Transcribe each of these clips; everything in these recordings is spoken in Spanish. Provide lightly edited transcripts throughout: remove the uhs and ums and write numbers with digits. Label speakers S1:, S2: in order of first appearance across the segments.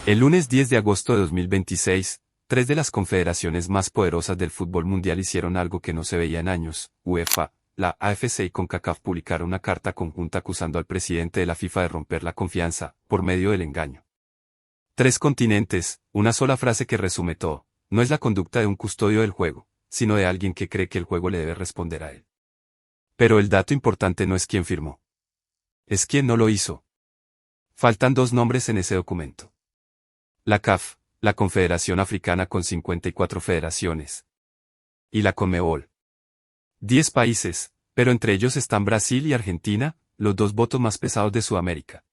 S1: El lunes 10 de agosto de 2026, tres de las confederaciones más poderosas del fútbol mundial hicieron algo que no se veía en años. UEFA, la AFC y CONCACAF publicaron una carta conjunta acusando al presidente de la FIFA de romper la confianza, por medio del engaño. Tres continentes, una sola frase que resume todo. No es la conducta de un custodio del juego, sino de alguien que cree que el juego le debe responder a él. Pero el dato importante no es quién firmó. Es quién no lo hizo. Faltan dos nombres en ese documento. La CAF, la Confederación Africana con 54 federaciones. Y la CONMEBOL. 10 países, pero entre ellos están Brasil y Argentina, los dos votos más pesados de Sudamérica.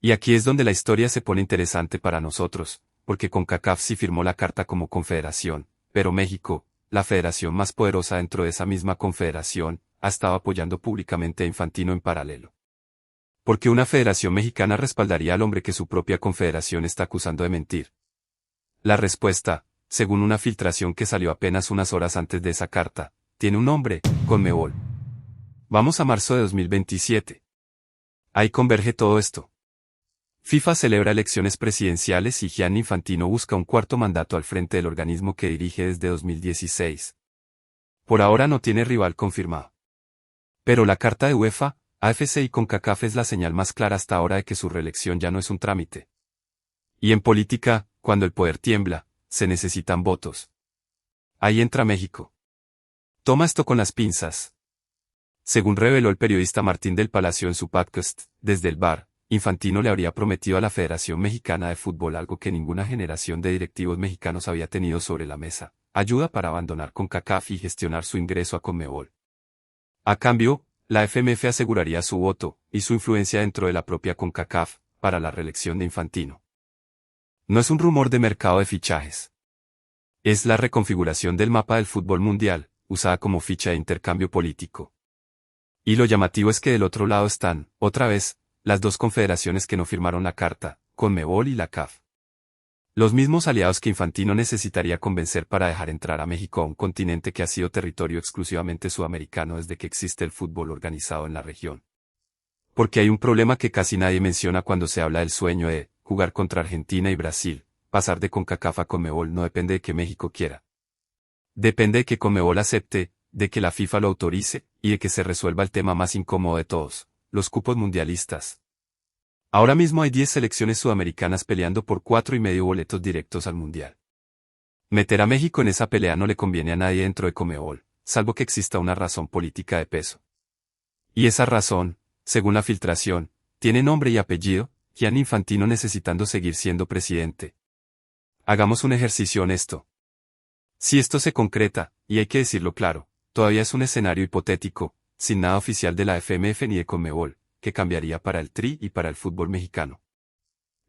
S1: Y aquí es donde la historia se pone interesante para nosotros, porque CONCACAF sí firmó la carta como confederación, pero México, la federación más poderosa dentro de esa misma confederación, ha estado apoyando públicamente a Infantino en paralelo. ¿Por qué una federación mexicana respaldaría al hombre que su propia confederación está acusando de mentir? La respuesta, según una filtración que salió apenas unas horas antes de esa carta, tiene un nombre: CONMEBOL. Vamos a marzo de 2027. Ahí converge todo esto. FIFA celebra elecciones presidenciales y Gianni Infantino busca un cuarto mandato al frente del organismo que dirige desde 2016. Por ahora no tiene rival confirmado. Pero la carta de UEFA, AFC y CONCACAF es la señal más clara hasta ahora de que su reelección ya no es un trámite. Y en política, cuando el poder tiembla, se necesitan votos. Ahí entra México. Toma esto con las pinzas. Según reveló el periodista Martín del Palacio en su podcast, Desde el Bar, Infantino le habría prometido a la Federación Mexicana de Fútbol algo que ninguna generación de directivos mexicanos había tenido sobre la mesa: ayuda para abandonar CONCACAF y gestionar su ingreso a CONMEBOL. A cambio, la FMF aseguraría su voto y su influencia dentro de la propia CONCACAF para la reelección de Infantino. No es un rumor de mercado de fichajes. Es la reconfiguración del mapa del fútbol mundial, usada como ficha de intercambio político. Y lo llamativo es que del otro lado están, otra vez, las dos confederaciones que no firmaron la carta, CONMEBOL y la CAF. Los mismos aliados que Infantino necesitaría convencer para dejar entrar a México a un continente que ha sido territorio exclusivamente sudamericano desde que existe el fútbol organizado en la región. Porque hay un problema que casi nadie menciona cuando se habla del sueño de jugar contra Argentina y Brasil: pasar de CONCACAF a CONMEBOL no depende de que México quiera. Depende de que CONMEBOL acepte, de que la FIFA lo autorice, y de que se resuelva el tema más incómodo de todos: los cupos mundialistas. Ahora mismo hay 10 selecciones sudamericanas peleando por 4,5 boletos directos al Mundial. Meter a México en esa pelea no le conviene a nadie dentro de CONMEBOL, salvo que exista una razón política de peso. Y esa razón, según la filtración, tiene nombre y apellido: Gianni Infantino necesitando seguir siendo presidente. Hagamos un ejercicio honesto. Si esto se concreta, y hay que decirlo claro, todavía es un escenario hipotético, sin nada oficial de la FMF ni de CONMEBOL, que cambiaría para el Tri y para el fútbol mexicano.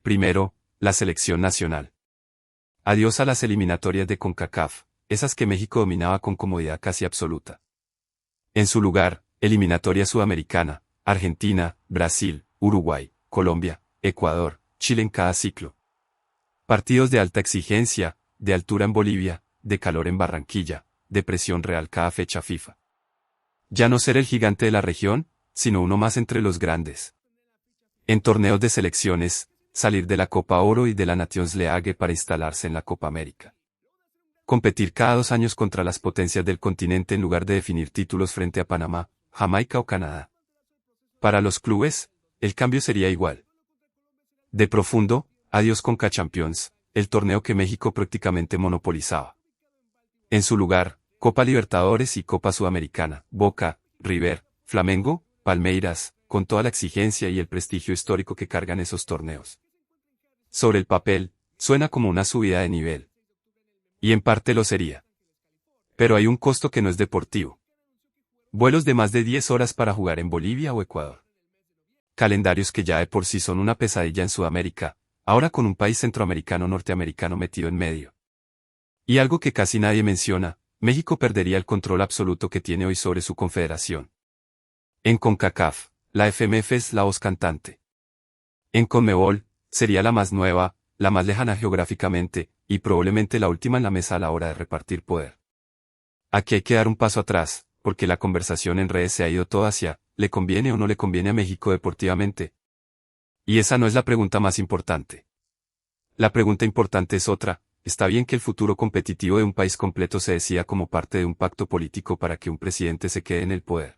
S1: Primero, la selección nacional. Adiós a las eliminatorias de CONCACAF, esas que México dominaba con comodidad casi absoluta. En su lugar, eliminatoria sudamericana: Argentina, Brasil, Uruguay, Colombia, Ecuador, Chile en cada ciclo. Partidos de alta exigencia, de altura en Bolivia, de calor en Barranquilla, de presión real cada fecha FIFA. Ya no ser el gigante de la región, sino uno más entre los grandes. En torneos de selecciones, salir de la Copa Oro y de la Nations League para instalarse en la Copa América. Competir cada 2 años contra las potencias del continente en lugar de definir títulos frente a Panamá, Jamaica o Canadá. Para los clubes, el cambio sería igual. De profundo, adiós CONCACHAMPIONS, el torneo que México prácticamente monopolizaba. En su lugar, Copa Libertadores y Copa Sudamericana, Boca, River, Flamengo, Palmeiras, con toda la exigencia y el prestigio histórico que cargan esos torneos. Sobre el papel, suena como una subida de nivel. Y en parte lo sería. Pero hay un costo que no es deportivo. Vuelos de más de 10 horas para jugar en Bolivia o Ecuador. Calendarios que ya de por sí son una pesadilla en Sudamérica, ahora con un país centroamericano norteamericano metido en medio. Y algo que casi nadie menciona: México perdería el control absoluto que tiene hoy sobre su confederación. En CONCACAF, la FMF es la voz cantante. En CONMEBOL, sería la más nueva, la más lejana geográficamente, y probablemente la última en la mesa a la hora de repartir poder. Aquí hay que dar un paso atrás, porque la conversación en redes se ha ido toda hacia ¿le conviene o no le conviene a México deportivamente? Y esa no es la pregunta más importante. La pregunta importante es otra: ¿está bien que el futuro competitivo de un país completo se decida como parte de un pacto político para que un presidente se quede en el poder?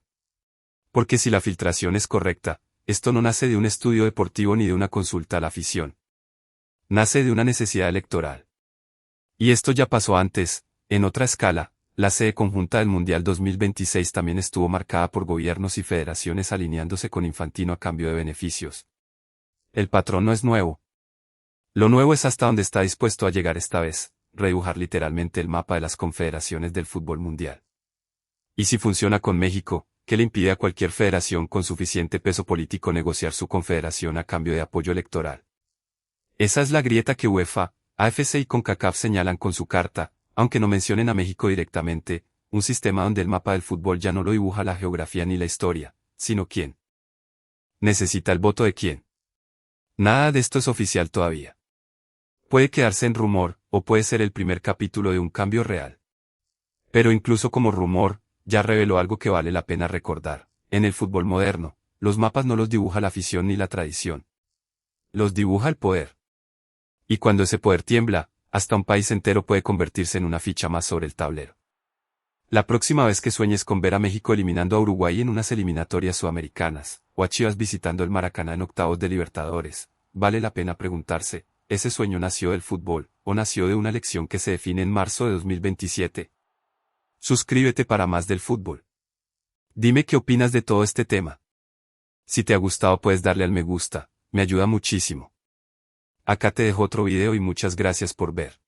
S1: Porque si la filtración es correcta, esto no nace de un estudio deportivo ni de una consulta a la afición. Nace de una necesidad electoral. Y esto ya pasó antes, en otra escala. La sede conjunta del Mundial 2026 también estuvo marcada por gobiernos y federaciones alineándose con Infantino a cambio de beneficios. El patrón no es nuevo. Lo nuevo es hasta dónde está dispuesto a llegar esta vez, redibujar literalmente el mapa de las confederaciones del fútbol mundial. Y si funciona con México, ¿qué le impide a cualquier federación con suficiente peso político negociar su confederación a cambio de apoyo electoral? Esa es la grieta que UEFA, AFC y CONCACAF señalan con su carta, aunque no mencionen a México directamente, un sistema donde el mapa del fútbol ya no lo dibuja la geografía ni la historia, sino quién. ¿Necesita el voto de quién? Nada de esto es oficial todavía. Puede quedarse en rumor, o puede ser el primer capítulo de un cambio real. Pero incluso como rumor, ya reveló algo que vale la pena recordar. En el fútbol moderno, los mapas no los dibuja la afición ni la tradición. Los dibuja el poder. Y cuando ese poder tiembla, hasta un país entero puede convertirse en una ficha más sobre el tablero. La próxima vez que sueñes con ver a México eliminando a Uruguay en unas eliminatorias sudamericanas, o a Chivas visitando el Maracaná en octavos de Libertadores, vale la pena preguntarse: ¿ese sueño nació del fútbol, o nació de una elección que se define en marzo de 2027? Suscríbete para más del fútbol. Dime qué opinas de todo este tema. Si te ha gustado puedes darle al me gusta, me ayuda muchísimo. Acá te dejo otro video y muchas gracias por ver.